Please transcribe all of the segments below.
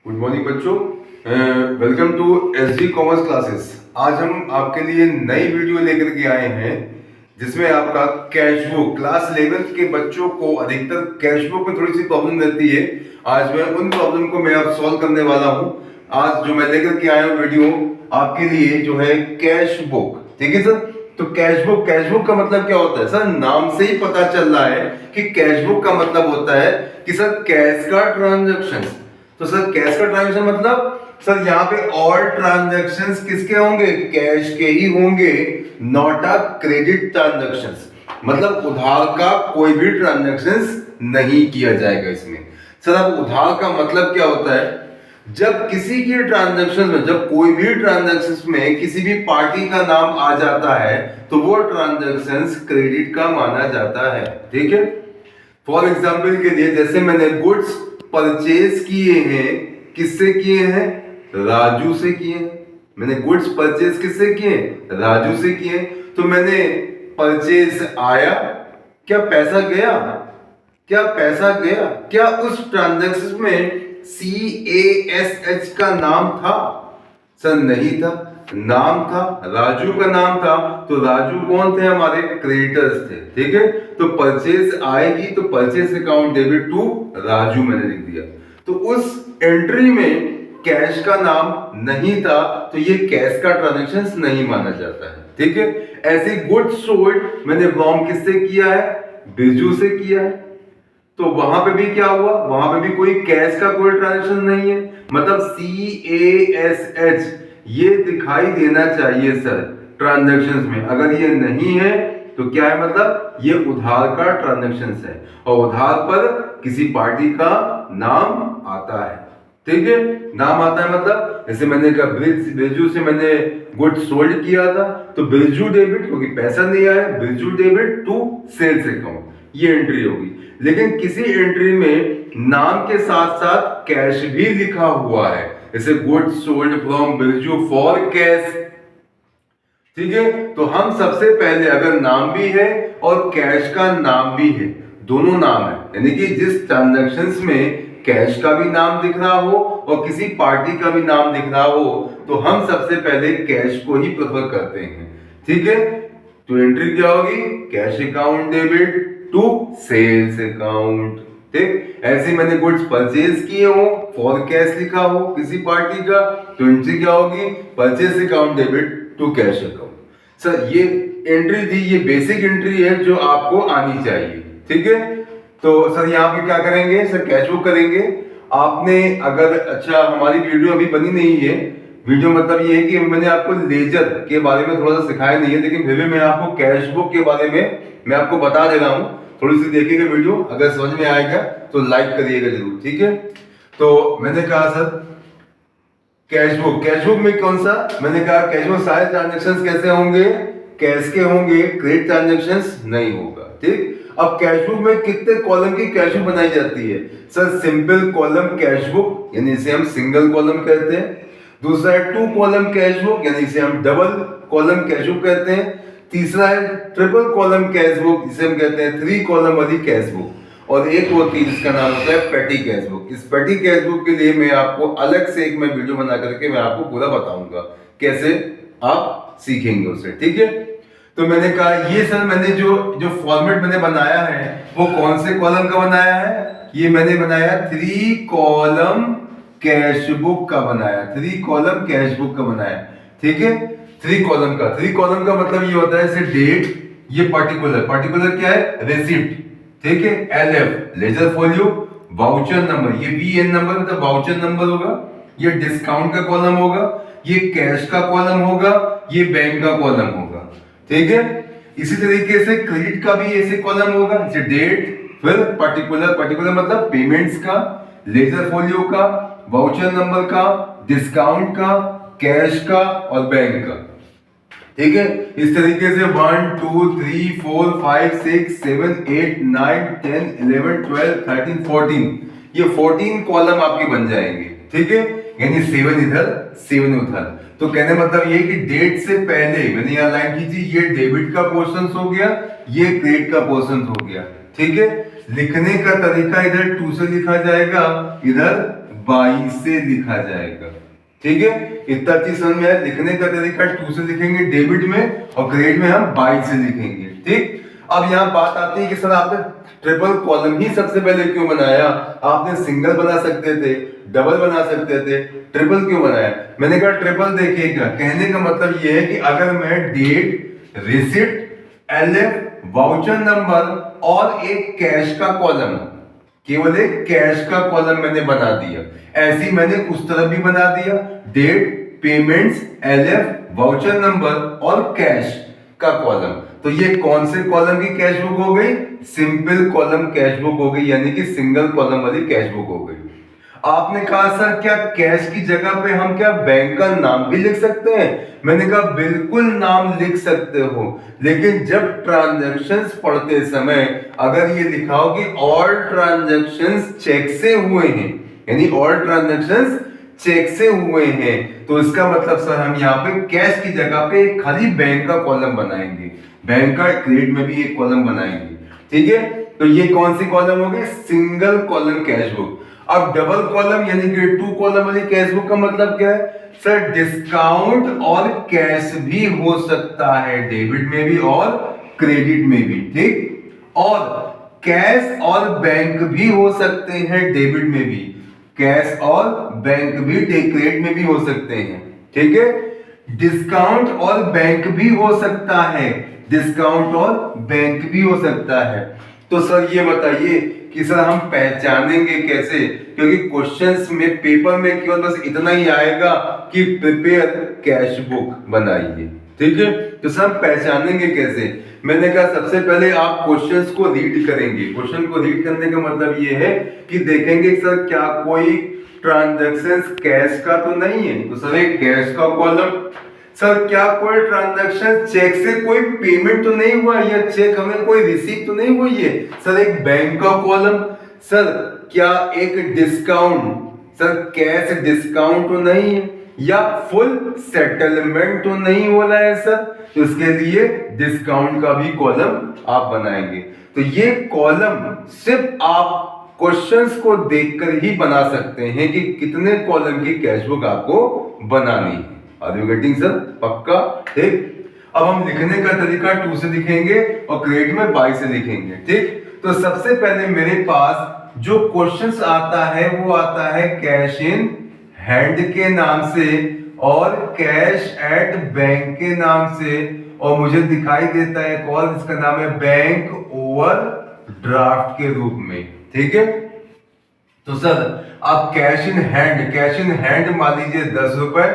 Good morning बच्चों, welcome to SD commerce classes. आज हम आपके लिए नई वीडियो लेकर के आए हैं जिसमें आपका कैश बुक क्लास 11th के बच्चों को अधिकतर कैश बुक में थोड़ी सी प्रॉब्लम रहती है। आज मैं उन प्रॉब्लम को मैं अब सॉल्व करने वाला हूं। आज जो मैं लेकर के आया हूं वीडियो आपके लिए जो है कैश बुक, ठीक है सर। तो कैश बुक का मतलब क्या होता है सर? नाम से ही पता चल रहा है कि कैश बुक का मतलब होता है कि सर कैश का ट्रांजैक्शन। तो सर कैश का ट्रांजैक्शन मतलब सर यहाँ पे ऑल ट्रांजैक्शंस किसके होंगे? कैश के ही होंगे, नॉट अ क्रेडिट ट्रांजैक्शंस। मतलब उधार का कोई भी ट्रांजैक्शंस नहीं किया जाएगा इसमें। सर अब उधार का मतलब क्या होता है? जब किसी की ट्रांजैक्शन में, जब कोई भी ट्रांजैक्शन में किसी भी पार्टी का नाम आ जाता है तो वो ट्रांजैक्शंस क्रेडिट का माना जाता है, ठीक है। फॉर एग्जाम्पल के लिए जैसे मैंने गुड्स परचेज किए हैं, किससे किए हैं? राजू से किए हैं। मैंने गुड्स परचेज किससे किए? राजू से किए। तो मैंने परचेज आया, क्या पैसा गया? क्या पैसा गया? क्या उस ट्रांजैक्शन में CASH का नाम था? सर नहीं था। नाम था, राजू का नाम था। तो राजू कौन थे? हमारे क्रेडिटर्स थे, ठीक है। तो परचेज आएगी तो purchase account debit to Raju मैंने लिख दिया। तो उस एंट्री में कैश का नाम नहीं था तो ये कैश का ट्रांजैक्शन नहीं माना जाता है, ठीक है। ऐसे गुड्स सोल्ड मैंने फ्रॉम किससे किया है? बिरजू से किया है। तो वहां पे भी क्या हुआ? वहां पे भी कोई कैश का कोई ट्रांजैक्शन नहीं है। मतलब CASH ये दिखाई देना चाहिए सर ट्रांजैक्शंस में। अगर ये नहीं है तो क्या है? मतलब ये उधार का ट्रांजैक्शन है और उधार पर किसी पार्टी का नाम आता है, ठीक है। नाम आता है मतलब जैसे मैंने कहा बिरजू से मैंने गुड सोल्ड किया था तो बिरजू डेबिट, क्योंकि पैसा नहीं आया, Birju debit to sales account, ये एंट्री होगी। लेकिन किसी एंट्री में नाम के साथ साथ कैश भी लिखा हुआ है, जैसे goods sold from Birju for cash, ठीक है। तो हम सबसे पहले अगर नाम भी है और कैश का नाम भी है, दोनों नाम है, यानी कि जिस ट्रांजैक्शंस में कैश का भी नाम दिख रहा हो और किसी पार्टी का भी नाम दिख रहा हो तो हम सबसे पहले कैश को ही प्रेफर करते हैं, ठीक है। तो एंट्री क्या होगी? Cash account debit to sales account, ठीक। ऐसे मैंने गुड्स परचेज किए हो, फॉर कैश लिखा हो किसी पार्टी का, तो एंट्री क्या होगी? Purchase account debit to cash account. Sir ये एंट्री थी, ये बेसिक एंट्री है जो आपको आनी चाहिए, ठीक है। तो सर यहाँ पे क्या करेंगे? सर कैश बुक करेंगे। आपने अगर, अच्छा हमारी वीडियो अभी बनी नहीं है, वीडियो मतलब ये है कि मैंने आपको लेजर के बारे में थोड़ा सा सिखाया नहीं है, लेकिन फिर भी मैं आपको कैश बुक के बारे में मैं आपको बता दे रहा हूँ। थोड़ी सी देखिएगा वीडियो, अगर समझ में आएगा तो लाइक करिएगा जरूर, ठीक है। तो मैंने कहा सर कैश बुक में कौन सा? मैंने कहा कैश बुक सारे ट्रांजैक्शंस कैसे होंगे? कैश के होंगे, क्रेडिट ट्रांजैक्शंस नहीं होगा, ठीक। अब कैश बुक में कितने कॉलम की कैश बुक बनाई जाती है? Sir simple column cash book, यानी इसे हम सिंगल कॉलम कहते हैं। दूसरा है 2 कॉलम कैश बुक, यानी इसे हम डबल कॉलम कैश बुक कहते हैं। तीसरा है ट्रिपल कॉलम कैश बुक, जिसे हम कहते हैं 3 कॉलम वाली कैश बुक। और एक होती है जिसका नाम होता है पेटी कैश बुक। इस पेटी कैश बुक के लिए मैं आपको अलग से एक मैं वीडियो बना करके मैं आपको पूरा बताऊंगा कैसे आप सीखेंगे उसे, ठीक है। तो मैंने कहा ये सर मैंने जो फॉर्मेट मैंने बनाया है वो कौन से कॉलम का बनाया है? ये मैंने बनाया 3 कॉलम कैश बुक का बनाया, 3 कॉलम कैश बुक का बनाया, ठीक है। 3 कॉलम का मतलब ये होता है जैसे डेट, ये पर्टिकुलर क्या है? रेसिप्ट, ठीक है। LF लेजर फॉल्यू, वाउचर नंबर, ये VN नंबर मतलब वाउचर नंबर होगा, ये डिस्काउंट का कॉलम होगा, ये कैश का कॉलम होगा, ये बैंक का कॉलम होगा, ठीक है। इसी तरीके से क्रेडिट का भी ऐसे कॉलम होगा, जैसे डेट, फिर पर्टिकुलर मतलब पेमेंट्स का, लेजर फॉल्यू का, वाउचर नंबर का, डिस्काउंट का, कैश का और बैंक का, ठीक है। इस तरीके से 1 2 3 4 5 6 7 8 9 10 11 12 13 14, ये 14 कॉलम आपके बन जाएंगे, ठीक है। यानी 7 इधर 7 उधर। तो कहने मतलब ये कि डेट से पहले मैंने यहां लाइन खींची, ये डेबिट का पोर्शन हो गया, ये क्रेडिट का पोर्शन हो गया, ठीक है। लिखने का तरीका इधर 2 से लिखा जाएगा, इधर बाई से लिखा जाएगा। ठीक है, इतना चीज समझ में आया। लिखने का तरीका टू से लिखेंगे डेबिट में और क्रेडिट में हम बाई से लिखेंगे। ठीक, अब यहाँ बात आती है कि सर आपने ट्रिपल कॉलम ही सबसे पहले क्यों बनाया? आपने सिंगल बना सकते थे, डबल बना सकते थे, ट्रिपल क्यों बनाया? मैंने कहा ट्रिपल देखिएगा, कहने का मतलब ये है कि अगर मैं date, receipt, LF, voucher number और एक कैश का कॉलम, केवल एक कैश का कॉलम मैंने बना दिया, ऐसी मैंने उस तरफ भी बना दिया, date, payments, LF, voucher number और कैश का कॉलम। तो ये कौन से कॉलम की कैश बुक हो गई? सिंपल कॉलम कैश बुक हो गई, यानी कि सिंगल कॉलम वाली कैश बुक हो गई। आपने कहा सर क्या कैश की जगह पे हम क्या बैंक का नाम भी लिख सकते हैं? मैंने कहा बिल्कुल नाम लिख सकते हो, लेकिन जब ट्रांजैक्शंस पढ़ते समय अगर ये लिखा हो कि ऑल ट्रांजैक्शंस चेक से हुए हैं, यानी ऑल ट्रांजैक्शंस चेक से हुए हैं, तो इसका मतलब सर हम यहाँ पे कैश की जगह पे खाली बैंक का कॉलम बनाएंगे, बैंक का क्रेडिट में भी एक कॉलम बनाएंगे। ठीक है, तो ये कौन सी कॉलम हो गई? Single column cash book. अब डबल कॉलम यानी कि टू कॉलम वाली कैश बुक का मतलब क्या है? सर डिस्काउंट और कैश भी हो सकता है, डेबिट में भी और क्रेडिट में भी। ठीक, और कैश और बैंक भी हो सकते हैं, डेबिट में भी, कैश और बैंक भी क्रेडिट में भी हो सकते हैं। ठीक है, डिस्काउंट और बैंक भी हो सकता है, डिस्काउंट और बैंक भी हो सकता है। तो सर ये बताइए कि सर हम पहचानेंगे कैसे? क्योंकि क्वेश्चंस में पेपर में केवल बस इतना ही आएगा कि प्रिपेयर कैश बुक बनाइए। ठीक है, तो सर हम पहचानेंगे कैसे? मैंने कहा सबसे पहले आप क्वेश्चंस को रीड करेंगे। क्वेश्चन को रीड करने का मतलब ये है कि देखेंगे सर क्या कोई ट्रांजैक्शंस कैश का तो नहीं है, तो सर एक कैश का कॉलम। सर क्या कोई ट्रांजैक्शन चेक से कोई पेमेंट तो नहीं हुआ, या चेक हमें कोई रिसीव तो नहीं हुई है, सर एक बैंक का कॉलम। सर क्या एक डिस्काउंट, सर कैश डिस्काउंट तो नहीं है, या फुल सेटलमेंट तो नहीं हो रहा है सर, तो इसके लिए डिस्काउंट का भी कॉलम आप बनाएंगे। तो ये कॉलम सिर्फ आप क्वेश्चंस को देखकर ही बना सकते हैं कि कितने कॉलम की कैश बुक आपको बनानी है। Are you getting sir? पक्का? ठीक, अब हम लिखने का तरीका टू से लिखेंगे और क्रेडिट में बाई से लिखेंगे। ठीक, तो सबसे पहले मेरे पास जो क्वेश्चंस आता है वो आता है कैश इन हैंड के नाम से और कैश एट बैंक के नाम से, और मुझे दिखाई देता है एक और, इसका नाम है बैंक ओवर ड्राफ्ट के रूप में। ठीक है, तो सर आप कैश इन हैंड मान लीजिए 10 रुपए,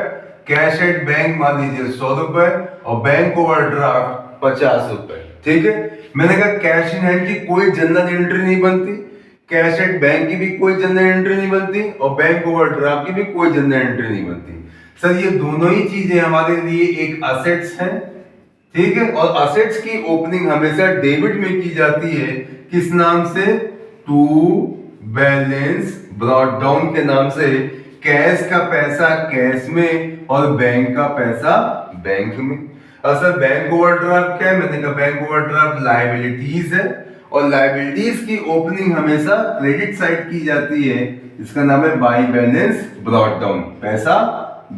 कैश एट बैंक मान लीजिए 100 रुपए और बैंक ओवरड्राफ्ट 50 रुपए। ठीक है, मैंने कहा कैश इन हैंड की कोई जनरल एंट्री नहीं बनती, कैश एट बैंक की भी कोई जनरल एंट्री नहीं बनती और बैंक ओवरड्राफ्ट की भी कोई जनरल एंट्री नहीं बनती। सर ये दोनों ही चीजें हमारे लिए एक असेट्स हैं। ठीक है, और असेट्स की ओपनिंग हमेशा डेबिट में की जाती है, किस नाम से? टू बैलेंस ब्रॉट डाउन के नाम से। कैश का पैसा कैश में और बैंक का पैसा बैंक में। सर बैंक ओवरड्राफ्ट क्या है? मैंने कहा बैंक ओवरड्राफ्ट लायबिलिटीज है, और लायबिलिटीज की ओपनिंग हमेशा क्रेडिट साइड की जाती है, इसका नाम है बाई बैलेंस ब्रॉट डाउन, पैसा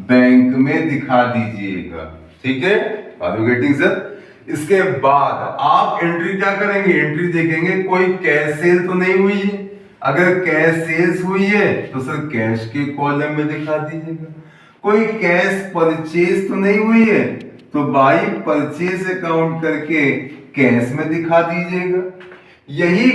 बैंक में दिखा दीजिएगा। ठीक है, आर यू गेटिंग सर? इसके बाद आप एंट्री क्या करेंगे? एंट्री देखेंगे कोई कैश सेल तो नहीं हुई है, अगर कैश सेल्स हुई है तो सर कैश के कॉलम में दिखा दीजिएगा। कोई कैश परचेज तो नहीं हुई है तो बाई परचेज अकाउंट करके कैश में दिखा दीजिएगा। यही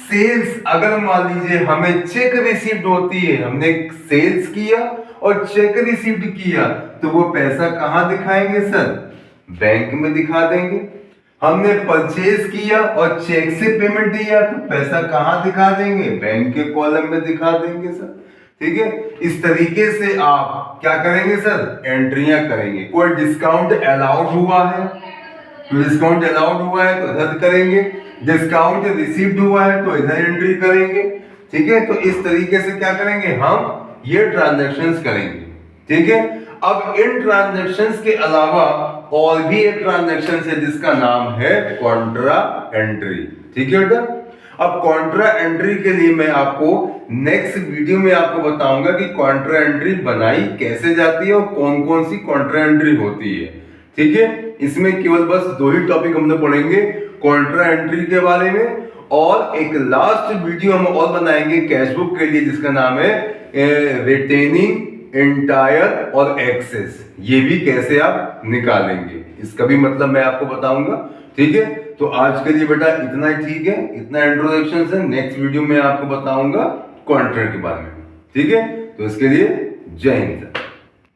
सेल्स अगर मान लीजिए हमें चेक रिसीव्ड होती है, हमने सेल्स किया और चेक रिसीव्ड किया, तो वो पैसा कहां दिखाएंगे सर? बैंक में दिखा देंगे। हमने परचेज किया और चेक से पेमेंट दिया तो पैसा कहां दिखा देंगे? बैंक के कॉलम में दिखा देंगे सर। ठीक है, इस तरीके से आप क्या करेंगे सर? एंट्रियां करेंगे। कोई डिस्काउंट अलाउड हुआ है तो डिस्काउंट अलाउड हुआ है तो रद्द करेंगे, डिस्काउंट रिसीव्ड हुआ है तो इधर एंट्री करेंगे। ठीक है, तो इस तरीके से क्या करेंगे? हम ये ट्रांजैक्शंस करेंगे। ठीक है, अब इन ट्रांजैक्शंस के अलावा और भी एक ट्रांजैक्शन है जिसका नाम है कॉन्ट्रा एंट्री। ठीक है बेटा, अब कॉन्ट्रा एंट्री के लिए मैं आपको नेक्स्ट वीडियो में आपको बताऊंगा कि काउंटर एंट्री बनाई कैसे जाती है और कौन कौन सी काउंटर एंट्री होती है। ठीक है, इसमें केवल बस 2 ही टॉपिक हम लोग पढ़ेंगे, काउंटर एंट्री के बारे में, और एक लास्ट वीडियो हम और बनाएंगे कैश बुक के लिए जिसका नाम है रिटेनिंग, एंटायर और एक्सेस। ये भी कैसे आप निकालेंगे इसका भी मतलब मैं आपको बताऊंगा। ठीक है, तो आज के लिए बेटा इतना ही ठीक है, इतना इंट्रोडक्शन है। नेक्स्ट वीडियो में आपको बताऊंगा काउंटर के बारे में। ठीक है, तो इसके लिए जय हिंद।